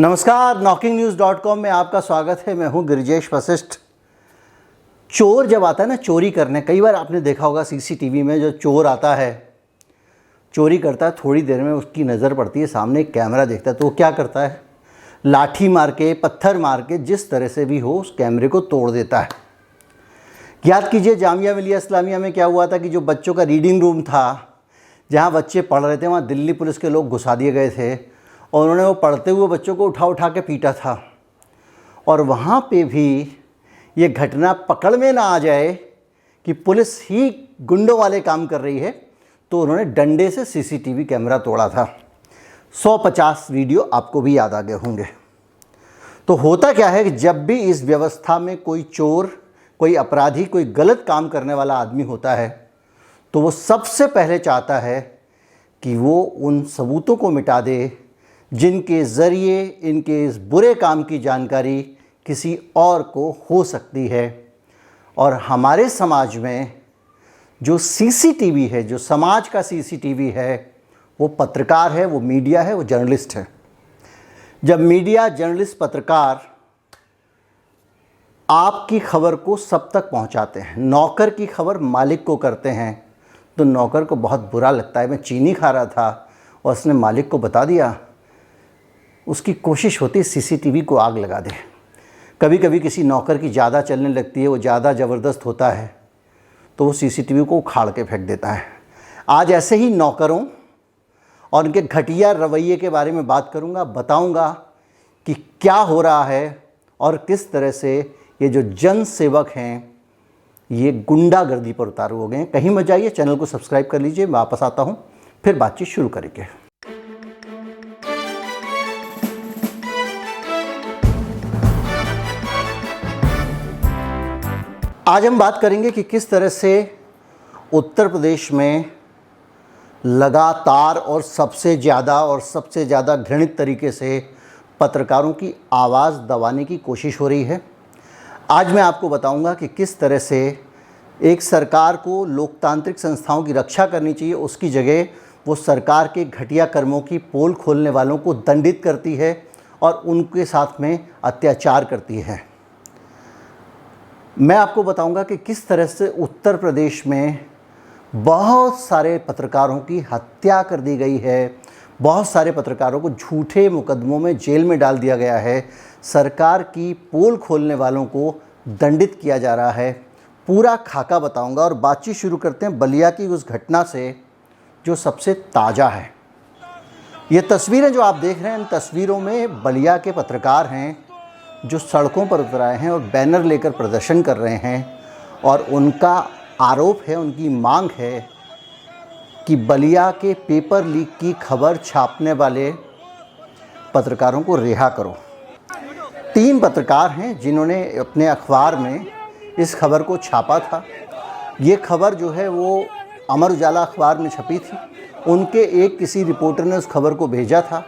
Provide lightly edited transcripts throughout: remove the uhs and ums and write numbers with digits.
नमस्कार, knocking-news.com में आपका स्वागत है। मैं हूं गिरिजेश वशिष्ठ। चोर जब आता है ना चोरी करने, कई बार आपने देखा होगा सीसीटीवी में जो चोर आता है चोरी करता है, थोड़ी देर में उसकी नज़र पड़ती है सामने एक कैमरा देखता है तो वो क्या करता है, लाठी मार के पत्थर मार के जिस तरह से भी हो उस कैमरे को तोड़ देता है। याद कीजिए जामिया मिलिया इस्लामिया में क्या हुआ था कि जो बच्चों का रीडिंग रूम था जहाँ बच्चे पढ़ रहे थे वहाँ दिल्ली पुलिस के लोग घुसा दिए गए थे और उन्होंने वो पढ़ते हुए बच्चों को उठा उठा के पीटा था। और वहाँ पे भी ये घटना पकड़ में ना आ जाए कि पुलिस ही गुंडों वाले काम कर रही है तो उन्होंने डंडे से सीसीटीवी कैमरा तोड़ा था। 150 वीडियो आपको भी याद आ गए होंगे। तो होता क्या है कि जब भी इस व्यवस्था में कोई चोर, कोई अपराधी, कोई गलत काम करने वाला आदमी होता है तो वो सबसे पहले चाहता है कि वो उन सबूतों को मिटा दे जिनके ज़रिए इनके इस बुरे काम की जानकारी किसी और को हो सकती है। और हमारे समाज में जो सीसीटीवी है, जो समाज का सीसीटीवी है, वो पत्रकार है, वो मीडिया है, वो जर्नलिस्ट है। जब मीडिया, जर्नलिस्ट, पत्रकार आपकी खबर को सब तक पहुंचाते हैं, नौकर की खबर मालिक को करते हैं, तो नौकर को बहुत बुरा लगता है। मैं चीनी खा रहा था और उसने मालिक को बता दिया, उसकी कोशिश होती है सीसीटीवी को आग लगा दे। कभी कभी किसी नौकर की ज़्यादा चलने लगती है, वो ज़्यादा ज़बरदस्त होता है तो वो सीसीटीवी को उखाड़ के फेंक देता है। आज ऐसे ही नौकरों और उनके घटिया रवैये के बारे में बात करूंगा, बताऊंगा कि क्या हो रहा है और किस तरह से ये जो जन सेवक हैं ये गुंडागर्दी पर उतारू हो गए हैं। कहीं मत जाइए, चैनल को सब्सक्राइब कर लीजिए। वापस आता हूँ, फिर बातचीत शुरू करेंगे। आज हम बात करेंगे कि किस तरह से उत्तर प्रदेश में लगातार और सबसे ज़्यादा घृणित तरीके से पत्रकारों की आवाज़ दबाने की कोशिश हो रही है। आज मैं आपको बताऊंगा कि किस तरह से एक सरकार को लोकतांत्रिक संस्थाओं की रक्षा करनी चाहिए, उसकी जगह वो सरकार के घटिया कर्मों की पोल खोलने वालों को दंडित करती है और उनके साथ में अत्याचार करती है। मैं आपको बताऊंगा कि किस तरह से उत्तर प्रदेश में बहुत सारे पत्रकारों की हत्या कर दी गई है, बहुत सारे पत्रकारों को झूठे मुकदमों में जेल में डाल दिया गया है, सरकार की पोल खोलने वालों को दंडित किया जा रहा है। पूरा खाका बताऊंगा और बातचीत शुरू करते हैं बलिया की उस घटना से जो सबसे ताज़ा है। ये तस्वीरें जो आप देख रहे हैं, इन तस्वीरों में बलिया के पत्रकार हैं जो सड़कों पर उतर आए हैं और बैनर लेकर प्रदर्शन कर रहे हैं और उनका आरोप है, उनकी मांग है कि बलिया के पेपर लीक की खबर छापने वाले पत्रकारों को रिहा करो। 3 पत्रकार हैं जिन्होंने अपने अखबार में इस खबर को छापा था। ये खबर जो है वो अमर उजाला अखबार में छपी थी। उनके एक किसी रिपोर्टर ने उस खबर को भेजा था।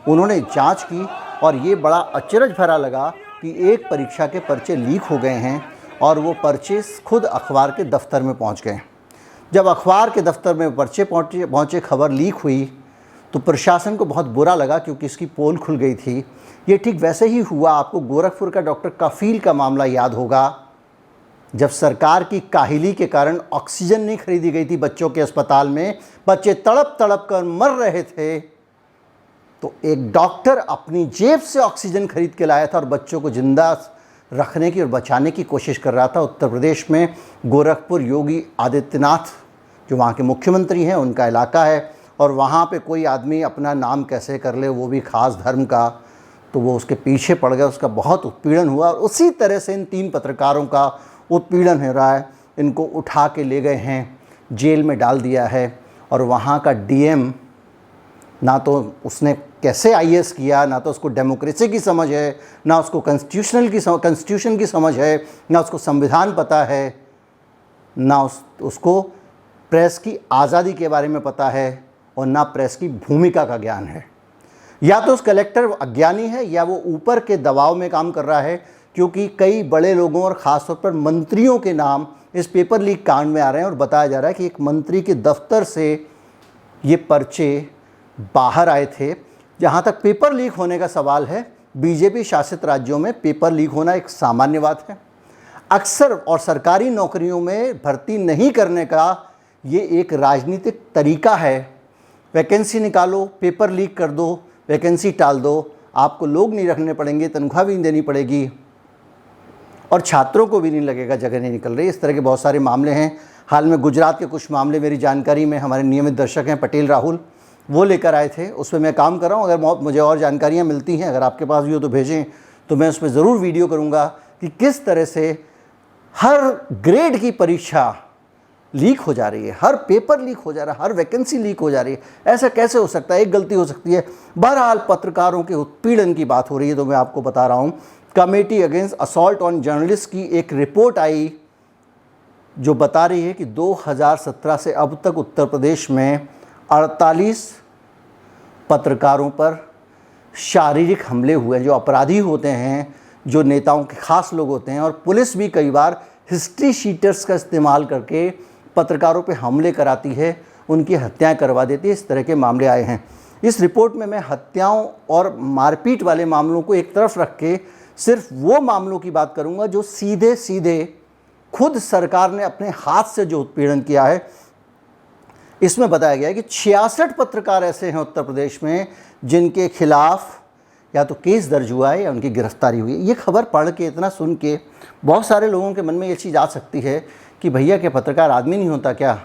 उन्होंने जांच की और ये बड़ा अचरज भरा लगा कि एक परीक्षा के पर्चे लीक हो गए हैं और वो पर्चे खुद अखबार के दफ्तर में पहुंच गए। जब अखबार के दफ्तर में पर्चे पहुंचे, खबर लीक हुई तो प्रशासन को बहुत बुरा लगा क्योंकि इसकी पोल खुल गई थी। ये ठीक वैसे ही हुआ, आपको गोरखपुर का डॉक्टर कफील का मामला याद होगा, जब सरकार की काहिली के कारण ऑक्सीजन नहीं खरीदी गई थी बच्चों के अस्पताल में, बच्चे तड़प तड़प कर मर रहे थे तो एक डॉक्टर अपनी जेब से ऑक्सीजन खरीद के लाया था और बच्चों को जिंदा रखने की और बचाने की कोशिश कर रहा था। उत्तर प्रदेश में गोरखपुर योगी आदित्यनाथ जो वहाँ के मुख्यमंत्री हैं उनका इलाका है और वहाँ पे कोई आदमी अपना नाम कैसे कर ले, वो भी खास धर्म का, तो वो उसके पीछे पड़ गया, उसका बहुत उत्पीड़न हुआ। और उसी तरह से इन 3 पत्रकारों का उत्पीड़न हो रहा है। इनको उठा के ले गए हैं, जेल में डाल दिया है और वहाँ का डीएम ना तो उसने कैसे आईएएस किया, ना तो उसको डेमोक्रेसी की समझ है, ना उसको कॉन्स्टिट्यूशन की समझ है, ना उसको संविधान पता है, ना उसको प्रेस की आज़ादी के बारे में पता है और ना प्रेस की भूमिका का ज्ञान है। या तो उस कलेक्टर अज्ञानी है या वो ऊपर के दबाव में काम कर रहा है, क्योंकि कई बड़े लोगों और ख़ासतौर पर मंत्रियों के नाम इस पेपर लीक कांड में आ रहे हैं और बताया जा रहा है कि एक मंत्री के दफ्तर से ये पर्चे बाहर आए थे। जहाँ तक पेपर लीक होने का सवाल है बीजेपी शासित राज्यों में पेपर लीक होना एक सामान्य बात है। अक्सर और सरकारी नौकरियों में भर्ती नहीं करने का ये एक राजनीतिक तरीका है। वैकेंसी निकालो, पेपर लीक कर दो, वैकेंसी टाल दो, आपको लोग नहीं रखने पड़ेंगे, तनख्वाह भी नहीं देनी पड़ेगी और छात्रों को भी नहीं लगेगा जगह नहीं निकल रही। इस तरह के बहुत सारे मामले हैं। हाल में गुजरात के कुछ मामले मेरी जानकारी में हमारे नियमित दर्शक हैं पटेल राहुल, वो लेकर आए थे। उस पर मैं काम कर रहा हूँ। अगर मुझे और जानकारियाँ मिलती हैं, अगर आपके पास भी हो तो भेजें, तो मैं उस पर ज़रूर वीडियो करूँगा कि किस तरह से हर ग्रेड की परीक्षा लीक हो जा रही है, हर पेपर लीक हो जा रहा है, हर वैकेंसी लीक हो जा रही है। ऐसा कैसे हो सकता है? एक गलती हो सकती है। बहरहाल पत्रकारों के उत्पीड़न की बात हो रही है, तो मैं आपको बता रहा हूँ, committee against assault on journalist की एक रिपोर्ट आई जो बता रही है कि 2017 से अब तक उत्तर प्रदेश में 48 पत्रकारों पर शारीरिक हमले हुए हैं। जो अपराधी होते हैं, जो नेताओं के खास लोग होते हैं, और पुलिस भी कई बार हिस्ट्री शीटर्स का इस्तेमाल करके पत्रकारों पे हमले कराती है, उनकी हत्याएं करवा देती है। इस तरह के मामले आए हैं। इस रिपोर्ट में मैं हत्याओं और मारपीट वाले मामलों को एक तरफ रख के सिर्फ वो मामलों की बात करूंगा जो सीधे सीधे खुद सरकार ने अपने हाथ से जो उत्पीड़न किया है। इसमें बताया गया है कि 66 पत्रकार ऐसे हैं उत्तर प्रदेश में जिनके खिलाफ या तो केस दर्ज हुआ है या उनकी गिरफ्तारी हुई है। ये खबर पढ़ के, इतना सुन के बहुत सारे लोगों के मन में ये चीज़ आ सकती है कि भैया क्या पत्रकार आदमी नहीं होता क्या,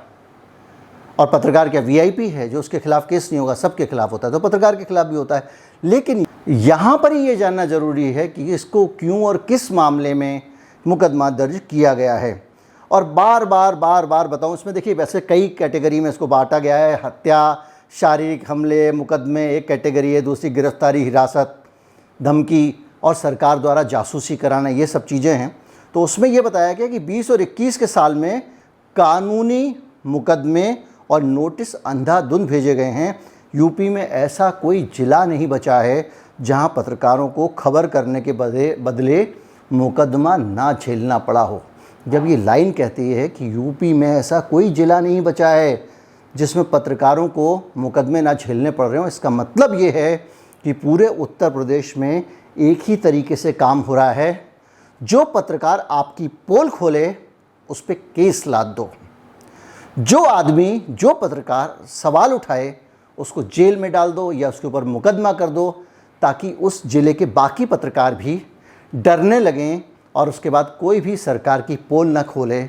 और पत्रकार क्या वीआईपी है जो उसके खिलाफ केस नहीं होगा? सबके खिलाफ होता है, तो पत्रकार के खिलाफ भी होता है। लेकिन यहाँ पर ही ये जानना ज़रूरी है कि इसको क्यों और किस मामले में मुकदमा दर्ज किया गया है। और बार बार बताऊँ, इसमें देखिए वैसे कई कैटेगरी में इसको बांटा गया है। हत्या, शारीरिक हमले, मुकदमे एक कैटेगरी है, दूसरी गिरफ्तारी, हिरासत, धमकी और सरकार द्वारा जासूसी कराना, ये सब चीज़ें हैं। तो उसमें यह बताया गया कि 20 और 21 के साल में कानूनी मुकदमे और नोटिस अंधाधुंध भेजे गए हैं। यूपी में ऐसा कोई जिला नहीं बचा है जहां पत्रकारों को खबर करने के बदले मुकदमा ना झेलना पड़ा हो। जब ये लाइन कहती है कि यूपी में ऐसा कोई जिला नहीं बचा है जिसमें पत्रकारों को मुकदमे ना झेलने पड़ रहे हो, इसका मतलब ये है कि पूरे उत्तर प्रदेश में एक ही तरीके से काम हो रहा है। जो पत्रकार आपकी पोल खोले उस पर केस लाद दो, जो आदमी, जो पत्रकार सवाल उठाए उसको जेल में डाल दो या उसके ऊपर मुकदमा कर दो, ताकि उस जिले के बाकी पत्रकार भी डरने लगें और उसके बाद कोई भी सरकार की पोल ना खोले,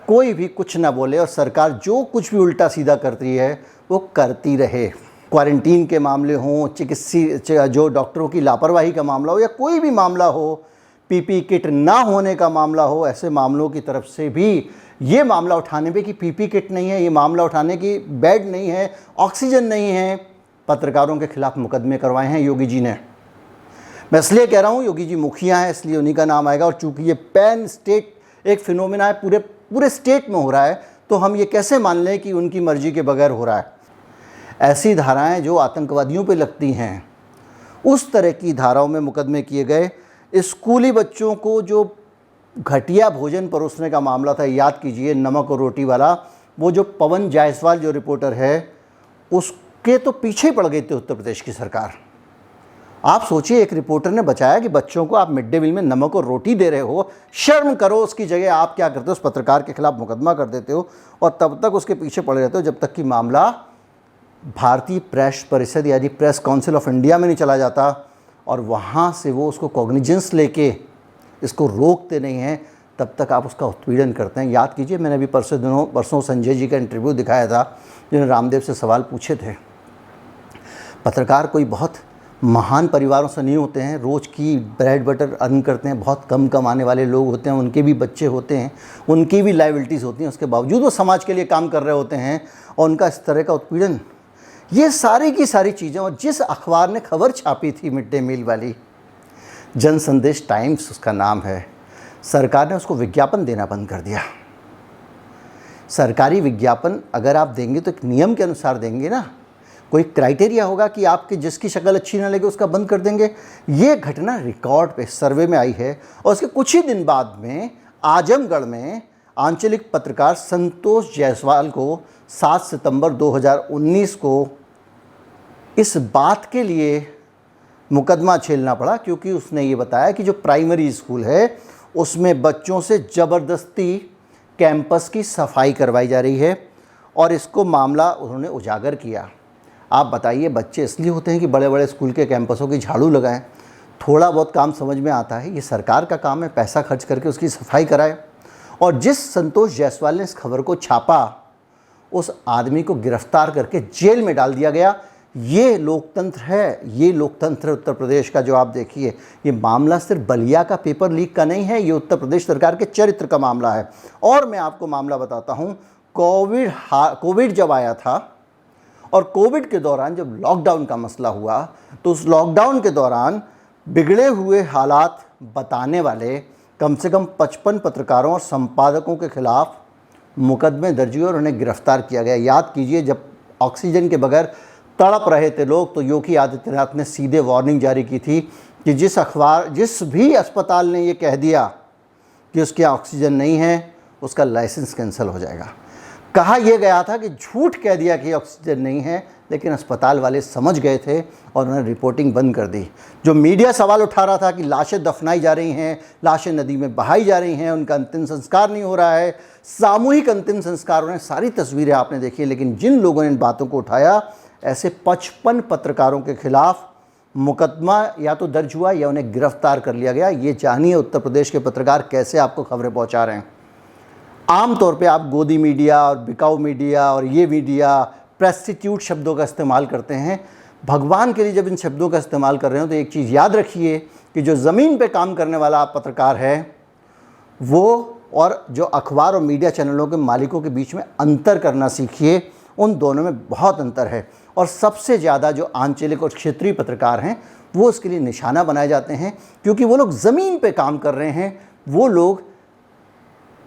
कोई भी कुछ ना बोले और सरकार जो कुछ भी उल्टा सीधा करती है वो करती रहे। क्वारंटीन के मामले हों, चिकित्सीय जो डॉक्टरों की लापरवाही का मामला हो, या कोई भी मामला हो, पीपी किट ना होने का मामला हो, ऐसे मामलों की तरफ से भी ये मामला उठाने पे कि पीपी किट नहीं है, ये मामला उठाने की बेड नहीं है, ऑक्सीजन नहीं है, पत्रकारों के खिलाफ मुकदमे करवाए हैं योगी जी ने। मैं इसलिए कह रहा हूँ, योगी जी मुखिया हैं इसलिए उन्हीं का नाम आएगा, और चूंकि ये पैन स्टेट एक फिनोमिना है, पूरे स्टेट में हो रहा है, तो हम ये कैसे मान लें कि उनकी मर्जी के बगैर हो रहा है। ऐसी धाराएं जो आतंकवादियों पे लगती हैं, उस तरह की धाराओं में मुकदमे किए गए। स्कूली बच्चों को जो घटिया भोजन परोसने का मामला था, याद कीजिए, नमक और रोटी वाला, वो जो पवन जायसवाल जो रिपोर्टर है, उसके तो पीछे पड़ गई थी उत्तर प्रदेश की सरकार। आप सोचिए, एक रिपोर्टर ने बचाया कि बच्चों को आप मिड डे मील में नमक और रोटी दे रहे हो, शर्म करो। उसकी जगह आप क्या करते हो, उस पत्रकार के खिलाफ मुकदमा कर देते हो और तब तक उसके पीछे पड़े रहते हो जब तक कि मामला भारतीय प्रेस परिषद यानी प्रेस काउंसिल ऑफ इंडिया में नहीं चला जाता और वहाँ से वो उसको कॉग्निजेंस लेके इसको रोकते नहीं हैं, तब तक आप उसका उत्पीड़न करते हैं। याद कीजिए, मैंने अभी परसों संजय जी का इंटरव्यू दिखाया था, जिन्होंने रामदेव से सवाल पूछे थे। पत्रकार कोई बहुत महान परिवारों से नहीं होते हैं, रोज़ की ब्रेड बटर अर्न करते हैं, बहुत कम कमाने वाले लोग होते हैं, उनके भी बच्चे होते हैं, उनकी भी लायबिलिटीज़ होती हैं, उसके बावजूद वो समाज के लिए काम कर रहे होते हैं और उनका इस तरह का उत्पीड़न, ये सारी की सारी चीज़ें। और जिस अखबार ने खबर छापी थी मिड डे मील वाली, जन संदेश टाइम्स उसका नाम है, सरकार ने उसको विज्ञापन देना बंद कर दिया। सरकारी विज्ञापन अगर आप देंगे तो एक नियम के अनुसार देंगे ना, कोई क्राइटेरिया होगा कि आपकी जिसकी शक्ल अच्छी ना लगे उसका बंद कर देंगे। ये घटना रिकॉर्ड पे सर्वे में आई है और उसके कुछ ही दिन बाद में आजमगढ़ में आंचलिक पत्रकार संतोष जायसवाल को 7 सितंबर 2019 को इस बात के लिए मुकदमा झेलना पड़ा, क्योंकि उसने ये बताया कि जो प्राइमरी स्कूल है उसमें बच्चों से ज़बरदस्ती कैंपस की सफाई करवाई जा रही है और इसको मामला उन्होंने उजागर किया। आप बताइए, बच्चे इसलिए होते हैं कि बड़े बड़े स्कूल के कैंपसों की झाड़ू लगाएं? थोड़ा बहुत काम समझ में आता है, ये सरकार का काम है, पैसा खर्च करके उसकी सफाई कराए। और जिस संतोष जायसवाल ने इस खबर को छापा, उस आदमी को गिरफ्तार करके जेल में डाल दिया गया। ये लोकतंत्र है, ये लोकतंत्र उत्तर प्रदेश का। जो आप देखिए, ये मामला सिर्फ बलिया का पेपर लीक का नहीं है, ये उत्तर प्रदेश सरकार के चरित्र का मामला है। और मैं आपको मामला बताता हूँ, कोविड जब आया था और कोविड के दौरान जब लॉकडाउन का मसला हुआ, तो उस लॉकडाउन के दौरान बिगड़े हुए हालात बताने वाले कम से कम 55 पत्रकारों और संपादकों के खिलाफ मुकदमे दर्ज हुए और उन्हें गिरफ्तार किया गया। याद कीजिए, जब ऑक्सीजन के बगैर तड़प रहे थे लोग, तो योगी आदित्यनाथ ने सीधे वार्निंग जारी की थी कि जिस भी अस्पताल ने ये कह दिया कि उसके ऑक्सीजन नहीं है, उसका लाइसेंस कैंसिल हो जाएगा। कहा यह गया था कि झूठ कह दिया कि ऑक्सीजन नहीं है, लेकिन अस्पताल वाले समझ गए थे और उन्होंने रिपोर्टिंग बंद कर दी। जो मीडिया सवाल उठा रहा था कि लाशें दफनाई जा रही हैं, लाशें नदी में बहाई जा रही हैं, उनका अंतिम संस्कार नहीं हो रहा है, सामूहिक अंतिम संस्कार हो रहे हैं, सारी तस्वीरें आपने देखी। लेकिन जिन लोगों ने इन बातों को उठाया, ऐसे 55 पत्रकारों के खिलाफ मुकदमा या तो दर्ज हुआ या उन्हें गिरफ्तार कर लिया गया। ये जानिए उत्तर प्रदेश के पत्रकार कैसे आपको खबरें पहुंचा रहे हैं। आमतौर पे आप गोदी मीडिया और बिकाऊ मीडिया और ये मीडिया प्रेस्टिट्यूट शब्दों का इस्तेमाल करते हैं। भगवान के लिए जब इन शब्दों का इस्तेमाल कर रहे हो तो एक चीज़ याद रखिए कि जो ज़मीन पे काम करने वाला आप पत्रकार है, वो और जो अखबार और मीडिया चैनलों के मालिकों के बीच में अंतर करना सीखिए। उन दोनों में बहुत अंतर है और सबसे ज़्यादा जो आंचलिक और क्षेत्रीय पत्रकार हैं वो उसके लिए निशाना बनाए जाते हैं, क्योंकि वो लोग ज़मीन पे काम कर रहे हैं, वो लोग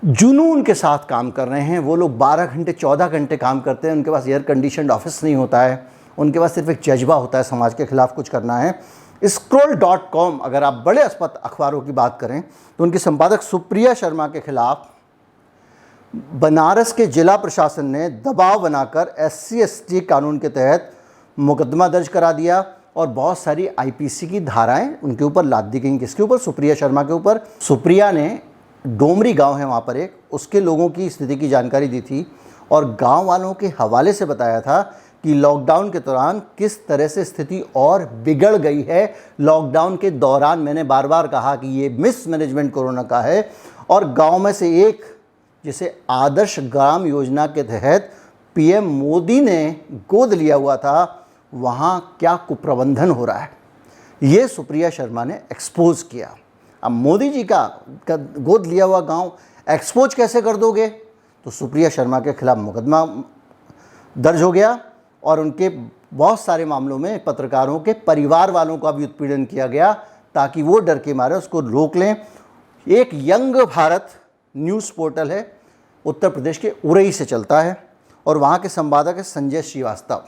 जुनून के साथ काम कर रहे हैं, वो लोग 12 घंटे 14 घंटे काम करते हैं। उनके पास एयर कंडीशनड ऑफिस नहीं होता है, उनके पास सिर्फ एक जज्बा होता है समाज के खिलाफ कुछ करना है। scroll.com, अगर आप बड़े अखबारों की बात करें तो उनकी संपादक सुप्रिया शर्मा के खिलाफ बनारस के जिला प्रशासन ने दबाव बनाकर SC/ST कानून के तहत मुकदमा दर्ज करा दिया और बहुत सारी IPC की धाराएं उनके ऊपर लाद दी गई। किसके ऊपर? सुप्रिया शर्मा के ऊपर। सुप्रिया ने डोमरी गांव है वहाँ पर एक, उसके लोगों की स्थिति की जानकारी दी थी और गांव वालों के हवाले से बताया था कि लॉकडाउन के दौरान किस तरह से स्थिति और बिगड़ गई है। लॉकडाउन के दौरान मैंने बार बार कहा कि ये मिसमैनेजमेंट कोरोना का है और गांव में से एक, जिसे आदर्श ग्राम योजना के तहत PM मोदी ने गोद लिया हुआ था, वहाँ क्या कुप्रबंधन हो रहा है, ये सुप्रिया शर्मा ने एक्सपोज किया। अब मोदी जी का गोद लिया हुआ गांव एक्सपोज कैसे कर दोगे? तो सुप्रिया शर्मा के खिलाफ मुकदमा दर्ज हो गया और उनके बहुत सारे मामलों में पत्रकारों के परिवार वालों का भी उत्पीड़न किया गया ताकि वो डर के मारे उसको रोक लें। एक यंग भारत न्यूज़ पोर्टल है, उत्तर प्रदेश के उरई से चलता है और वहाँ के संपादक है संजय श्रीवास्तव।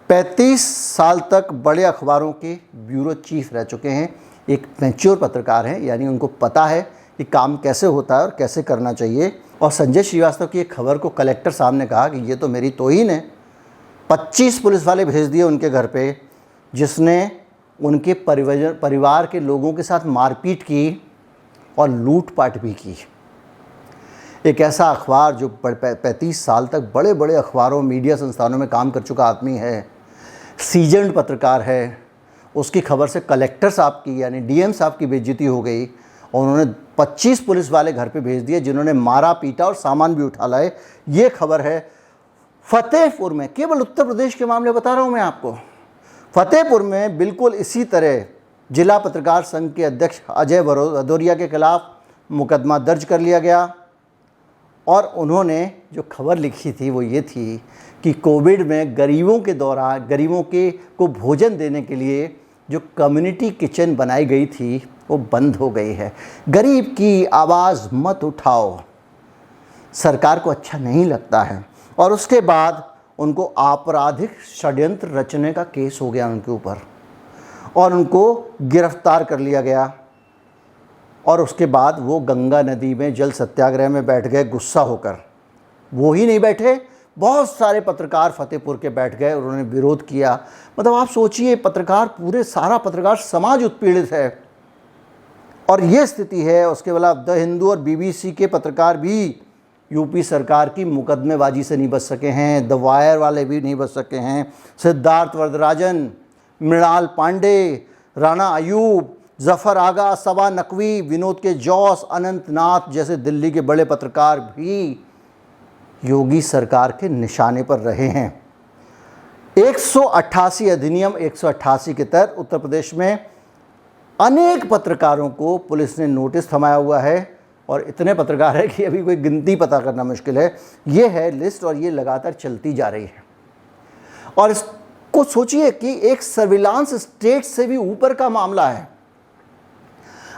35 साल तक बड़े अखबारों के ब्यूरो चीफ रह चुके हैं, एक मैच्योर पत्रकार हैं, यानी उनको पता है कि काम कैसे होता है और कैसे करना चाहिए। और संजय श्रीवास्तव की एक खबर को कलेक्टर साहब ने कहा कि ये तो मेरी तौहीन है। 25 पुलिस वाले भेज दिए उनके घर पे, जिसने उनके परिवार के लोगों के साथ मारपीट की और लूटपाट भी की। एक ऐसा अखबार जो 35 साल तक बड़े बड़े अखबारों मीडिया संस्थानों में काम कर चुका आदमी है, सीजन्ड पत्रकार है, उसकी खबर से कलेक्टर साहब की यानी DM साहब की बेइज्जती हो गई और उन्होंने 25 पुलिस वाले घर पे भेज दिए जिन्होंने मारा पीटा और सामान भी उठा लाए। ये खबर है फतेहपुर में। केवल उत्तर प्रदेश के मामले बता रहा हूँ मैं आपको। फतेहपुर में बिल्कुल इसी तरह जिला पत्रकार संघ के अध्यक्ष अजय भदौरिया के खिलाफ मुकदमा दर्ज कर लिया गया और उन्होंने जो खबर लिखी थी वो ये थी कि कोविड में गरीबों को भोजन देने के लिए जो कम्युनिटी किचन बनाई गई थी वो बंद हो गई है। गरीब की आवाज़ मत उठाओ, सरकार को अच्छा नहीं लगता है। और उसके बाद उनको आपराधिक षड्यंत्र रचने का केस हो गया उनके ऊपर और उनको गिरफ्तार कर लिया गया और उसके बाद वो गंगा नदी में जल सत्याग्रह में बैठ गए गुस्सा होकर। वो ही नहीं बैठे बहुत सारे पत्रकार फतेहपुर के बैठ गए, उन्होंने विरोध किया। मतलब आप सोचिए, सारा पत्रकार समाज उत्पीड़ित है और ये स्थिति है। उसके बाद द हिंदू और बीबीसी के पत्रकार भी यूपी सरकार की मुकदमेबाजी से नहीं बच सके हैं, द वायर वाले भी नहीं बच सके हैं। सिद्धार्थ वरदराजन, मृणाल पांडे, राणा अयूब, जफर आगा, सबा नकवी, विनोद के जौस, अनंतनाथ जैसे दिल्ली के बड़े पत्रकार भी योगी सरकार के निशाने पर रहे हैं। 188 अधिनियम 188 के तहत उत्तर प्रदेश में अनेक पत्रकारों को पुलिस ने नोटिस थमाया हुआ है और इतने पत्रकार हैं कि अभी कोई गिनती पता करना मुश्किल है। ये है लिस्ट और ये लगातार चलती जा रही है। और इसको सोचिए कि एक सर्विलांस स्टेट से भी ऊपर का मामला है।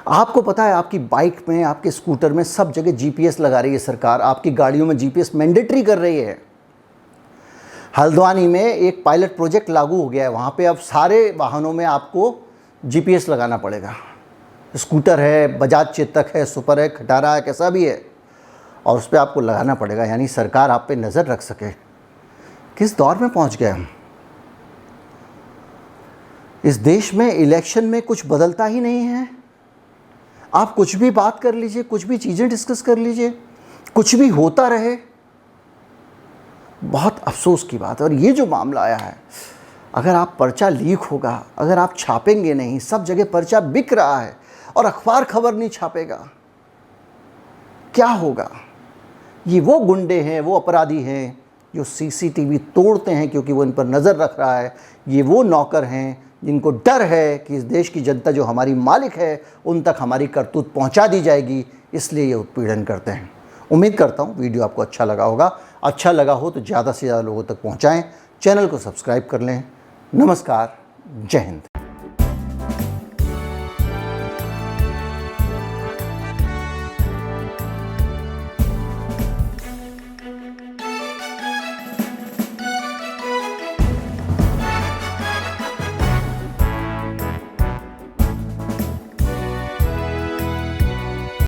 आपको पता है, आपकी बाइक में, आपके स्कूटर में सब जगह जीपीएस लगा रही है सरकार, आपकी गाड़ियों में जीपीएस मैंडेटरी कर रही है। हल्द्वानी में एक पायलट प्रोजेक्ट लागू हो गया है, वहाँ पे अब सारे वाहनों में आपको जीपीएस लगाना पड़ेगा। स्कूटर है, बजाज चेतक है, सुपर है, खटारा है, कैसा भी है, और उस पर आपको लगाना पड़ेगा, यानी सरकार आप पे नज़र रख सके। किस दौर में पहुंच गए हम? इस देश में इलेक्शन में कुछ बदलता ही नहीं है। आप कुछ भी बात कर लीजिए, कुछ भी चीज़ें डिस्कस कर लीजिए, कुछ भी होता रहे। बहुत अफसोस की बात है। और ये जो मामला आया है, अगर आप पर्चा लीक होगा, अगर आप छापेंगे नहीं, सब जगह पर्चा बिक रहा है और अखबार खबर नहीं छापेगा, क्या होगा? ये वो गुंडे हैं, वो अपराधी हैं जो सीसीटीवी तोड़ते हैं क्योंकि वो इन पर नज़र रख रहा है। ये वो नौकर हैं जिनको डर है कि इस देश की जनता जो हमारी मालिक है उन तक हमारी करतूत पहुंचा दी जाएगी, इसलिए ये उत्पीड़न करते हैं। उम्मीद करता हूँ वीडियो आपको अच्छा लगा होगा। अच्छा लगा हो तो ज़्यादा से ज़्यादा लोगों तक पहुँचाएँ, चैनल को सब्सक्राइब कर लें। नमस्कार, जय हिंद।